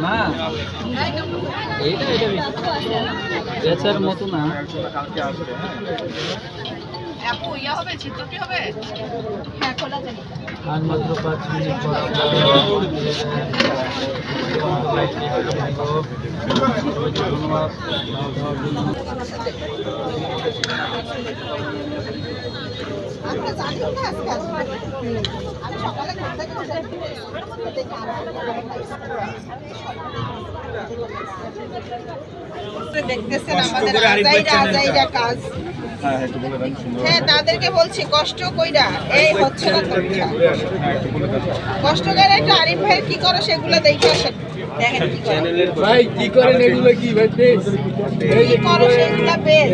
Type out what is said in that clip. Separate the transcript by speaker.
Speaker 1: না এইটা বেচার মতো না। আর মাত্র 5 মিনিট পর
Speaker 2: দেখতেছেন আমাদের আজাইরা কাজ। হ্যাঁ, তাদেরকে বলছি কষ্ট কইরা এই হচ্ছে না তো, কষ্ট করে একটু আরিফ ভাই কি করে সেগুলো দেখে আসেন। দেখেন কি করে ভাই, কি করেন এগুলো, কি ভাই কি করে সেগুলো বেশ